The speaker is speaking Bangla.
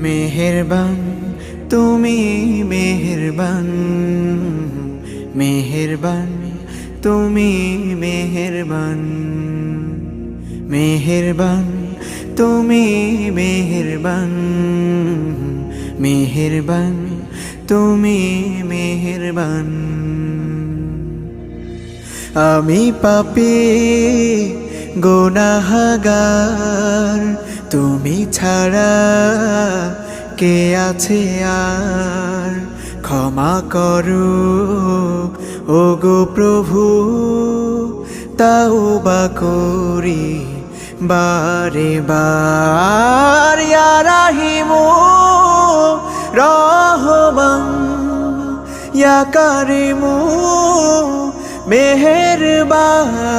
মেহেরবান তুমি মেহেরবান, মেহেরবান তুমি মেহেরবান, মেহেরবান তুমি মেহেরবান, মেহেরবান তুমি মেহেরবান। আমি পাপী গুনাহগার, তুমি ছাড়া কে আছে আর? ক্ষমা করো ওগো প্রভু, তাওবা করি বারে বার। ইয়া রাহিমু রহমান, ইয়া কারিমু মেহেরবান।